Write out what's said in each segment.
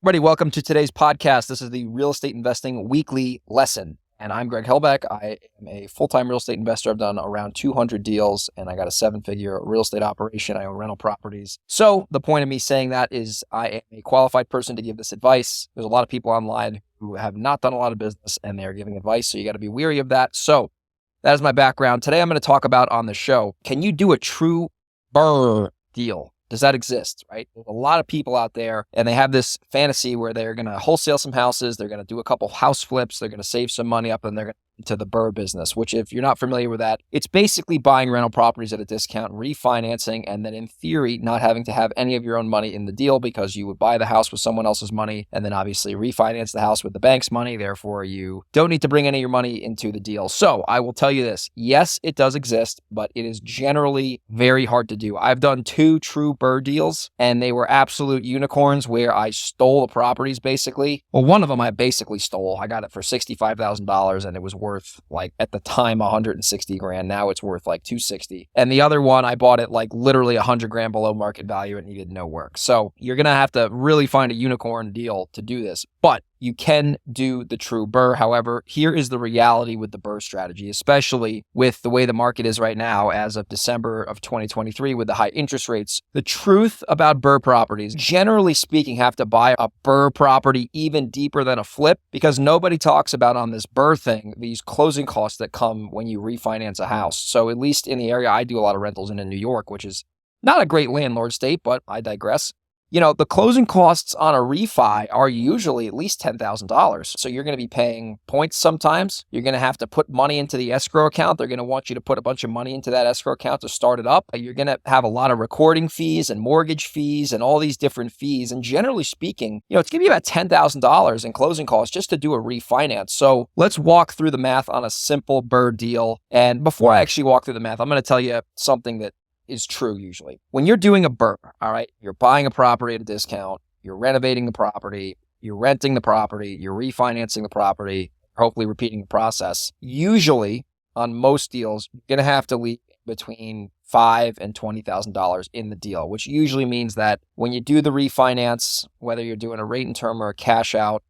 Everybody, welcome to today's podcast. This is the Real Estate Investing Weekly Lesson. And I'm Greg Helbeck. I am a full-time real estate investor. I've done around 200 deals and I got a 7-figure real estate operation. I own rental properties. So the point of me saying that is I am a qualified person to give this advice. There's a lot of people online who have not done a lot of business and they're giving advice. So you got to be wary of that. So that is my background. Today I'm going to talk about on the show, can you do a true BRRRR deal? Does that exist, right? There's a lot of people out there and they have this fantasy where they're going to wholesale some houses. They're going to do a couple house flips. They're going to save some money up and they're going to the BRRRR business, which if you're not familiar with that, it's basically buying rental properties at a discount, refinancing, and then in theory, not having to have any of your own money in the deal because you would buy the house with someone else's money and then obviously refinance the house with the bank's money. Therefore, you don't need to bring any of your money into the deal. So I will tell you this. Yes, it does exist, but it is generally very hard to do. I've done 2 true BRRRR deals and they were absolute unicorns where I stole the properties basically. Well, one of them I basically stole. I got it for $65,000 and it was worth like at the time 160 grand. Now it's worth like 260. And the other one I bought it like literally 100 grand below market value and needed no work. So you're going to have to really find a unicorn deal to do this. But you can do the true BRRRR. However, here is the reality with the BRRRR strategy, especially with the way the market is right now as of December of 2023 with the high interest rates. The truth about BRRRR properties, generally speaking, have to buy a BRRRR property even deeper than a flip because nobody talks about on this BRRRR thing, these closing costs that come when you refinance a house. So at least in the area I do a lot of rentals in New York, which is not a great landlord state, but I digress. You know, the closing costs on a refi are usually at least $10,000. So you're going to be paying points sometimes. You're going to have to put money into the escrow account. They're going to want you to put a bunch of money into that escrow account to start it up. You're going to have a lot of recording fees and mortgage fees and all these different fees. And generally speaking, it's going to be about $10,000 in closing costs just to do a refinance. So let's walk through the math on a simple BRRRR deal. And before I actually walk through the math, I'm going to tell you something that is true usually. When you're doing a BRRRR, all right, you're buying a property at a discount, you're renovating the property, you're renting the property, you're refinancing the property, hopefully repeating the process. Usually, on most deals, you're going to have to leave between $5,000 and $20,000 in the deal, which usually means that when you do the refinance, whether you're doing a rate and term or a cash out,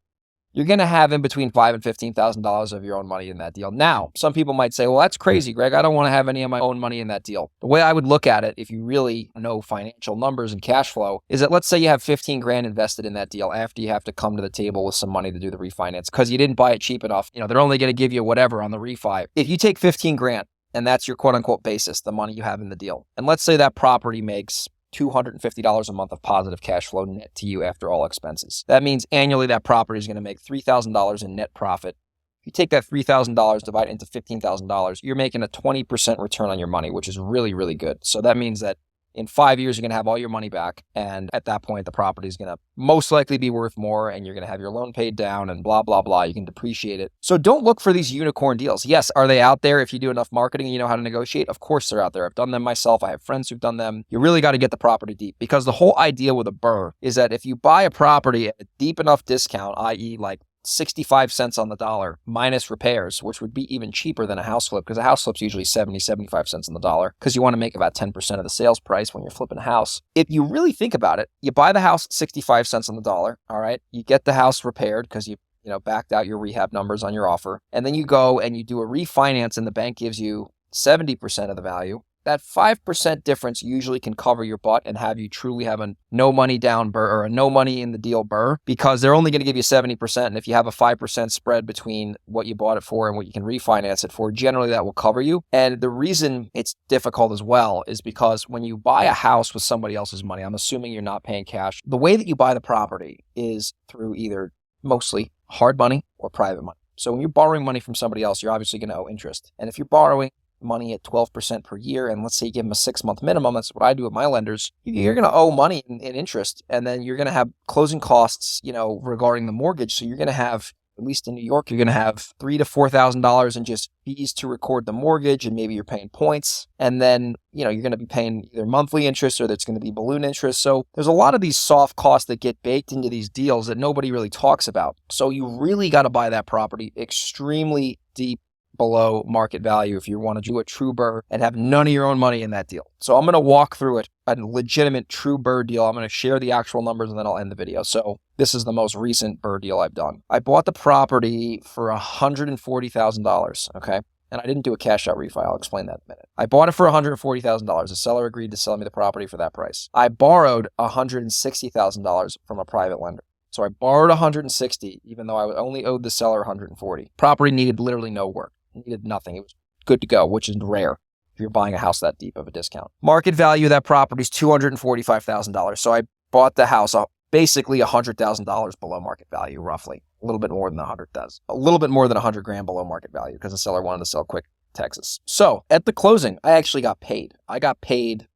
you're going to have in between $5,000 and $15,000 of your own money in that deal. Now, some people might say, well, that's crazy, Greg. I don't want to have any of my own money in that deal. The way I would look at it, if you really know financial numbers and cash flow, is that let's say you have 15 grand invested in that deal after you have to come to the table with some money to do the refinance because you didn't buy it cheap enough. They're only going to give you whatever on the refi. If you take 15 grand and that's your quote unquote basis, the money you have in the deal, and let's say that property makes $250 a month of positive cash flow net to you after all expenses. That means annually that property is going to make $3,000 in net profit. If you take that $3,000, divide it into $15,000, you're making a 20% return on your money, which is really, really good. So that means that in 5 years, you're going to have all your money back. And at that point, the property is going to most likely be worth more and you're going to have your loan paid down and blah, blah, blah. You can depreciate it. So don't look for these unicorn deals. Yes, are they out there if you do enough marketing and you know how to negotiate? Of course they're out there. I've done them myself. I have friends who've done them. You really got to get the property deep because the whole idea with a BRRRR is that if you buy a property at a deep enough discount, i.e. like 65 cents on the dollar minus repairs, which would be even cheaper than a house flip because a house flip's usually 75 cents on the dollar because you want to make about 10% of the sales price when you're flipping a house. If you really think about it, you buy the house at 65 cents on the dollar, all right? You get the house repaired because you backed out your rehab numbers on your offer. And then you go and you do a refinance and the bank gives you 70% of the value. That 5% difference usually can cover your butt and have you truly have a no money down BRRRR or a no money in the deal BRRRR because they're only going to give you 70%. And if you have a 5% spread between what you bought it for and what you can refinance it for, generally that will cover you. And the reason it's difficult as well is because when you buy a house with somebody else's money, I'm assuming you're not paying cash. The way that you buy the property is through either mostly hard money or private money. So when you're borrowing money from somebody else, you're obviously going to owe interest. And if you're borrowing money at 12% per year, and let's say you give them a 6-month minimum, that's what I do with my lenders, you're going to owe money in interest, and then you're going to have closing costs, regarding the mortgage. So you're going to have, at least in New York, you're going to have $3,000 to $4,000 in just fees to record the mortgage, and maybe you're paying points, and then, you're going to be paying either monthly interest or there's going to be balloon interest. So there's a lot of these soft costs that get baked into these deals that nobody really talks about. So you really got to buy that property extremely deep below market value if you want to do a true BRRRR and have none of your own money in that deal. So I'm going to walk through it, a legitimate true BRRRR deal. I'm going to share the actual numbers and then I'll end the video. So this is the most recent BRRRR deal I've done. I bought the property for $140,000, okay? And I didn't do a cash out refi. I'll explain that in a minute. I bought it for $140,000. The seller agreed to sell me the property for that price. I borrowed $160,000 from a private lender. So I borrowed $160,000, even though I only owed the seller $140,000. Property needed literally no work. It needed nothing. It was good to go, which is rare if you're buying a house that deep of a discount. Market value of that property is $245,000. So I bought the house basically $100,000 below market value, roughly. A little bit more than $100,000. A little bit more than $100,000 below market value because the seller wanted to sell quick in Texas. So at the closing, I actually got paid. I got paid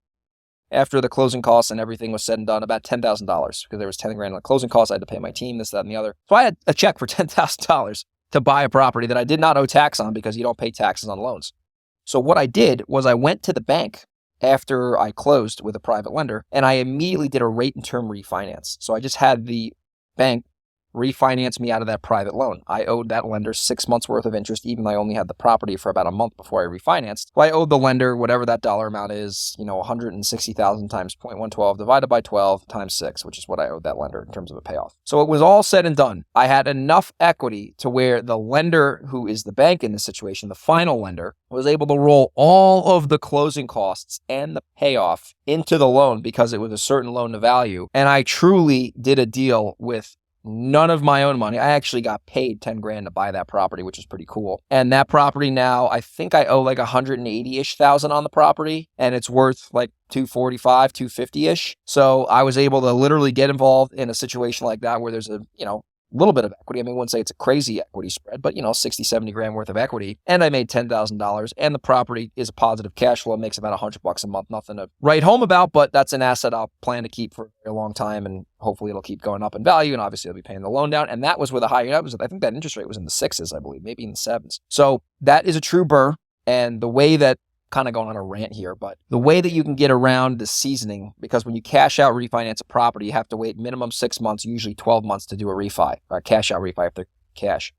after the closing costs and everything was said and done about $10,000 because there was $10,000 on the closing costs. I had to pay my team, this, that, and the other. So I had a check for $10,000 to buy a property that I did not owe tax on because you don't pay taxes on loans. So what I did was I went to the bank after I closed with a private lender and I immediately did a rate and term refinance. So I just had the bank refinance me out of that private loan. I owed that lender 6 months worth of interest, even though I only had the property for about a month before I refinanced. So I owed the lender whatever that dollar amount is, $160,000 times 0.112 divided by 12 times 6, which is what I owed that lender in terms of a payoff. So it was all said and done. I had enough equity to where the lender, who is the bank in this situation, the final lender, was able to roll all of the closing costs and the payoff into the loan because it was a certain loan to value. And I truly did a deal with none of my own money. I actually got paid $10,000 to buy that property, which is pretty cool. And that property now, I think I owe like 180-ish thousand on the property and it's worth like 245, 250-ish. So I was able to literally get involved in a situation like that where there's a, little bit of equity. I mean, I wouldn't say it's a crazy equity spread, but 60, 70 grand worth of equity. And I made $10,000 and the property is a positive cash flow, makes about $100 a month. Nothing to write home about, but that's an asset I'll plan to keep for a long time. And hopefully it'll keep going up in value. And obviously I'll be paying the loan down. And that was with a higher, I think that interest rate was in the 6s, I believe, maybe in the 7s. So that is a true BRRRR. And the way that, kind of going on a rant here, but the way that you can get around the seasoning, because when you cash out refinance a property, you have to wait minimum 6 months, usually 12 months to do a refi, a cash out refi if they're cash.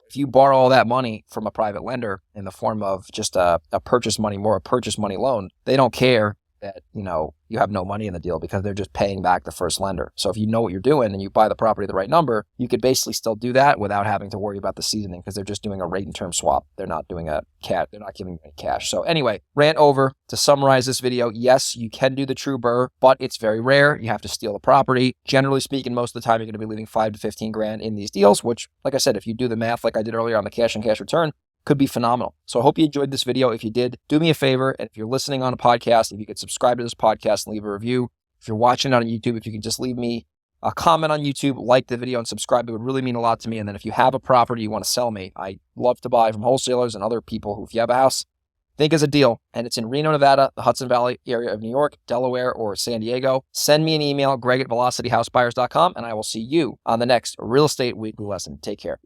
If you borrow all that money from a private lender in the form of just a purchase money loan, they don't care that, you have no money in the deal because they're just paying back the first lender. So if you know what you're doing and you buy the property at the right number, you could basically still do that without having to worry about the seasoning because they're just doing a rate and term swap. They're not doing they're not giving you any cash. So anyway, rant over. To summarize this video, yes, you can do the true BRRRR, but it's very rare. You have to steal the property. Generally speaking, most of the time you're going to be leaving 5 to 15 grand in these deals, which, like I said, if you do the math like I did earlier on the cash and cash return, could be phenomenal. So I hope you enjoyed this video. If you did, do me a favor. And if you're listening on a podcast, if you could subscribe to this podcast and leave a review. If you're watching it on YouTube, if you could just leave me a comment on YouTube, like the video and subscribe, it would really mean a lot to me. And then if you have a property you want to sell me, I love to buy from wholesalers and other people who, if you have a house, think is a deal, and it's in Reno, Nevada, the Hudson Valley area of New York, Delaware, or San Diego, send me an email, greg@velocityhousebuyers.com, and I will see you on the next Real Estate Weekly Lesson. Take care.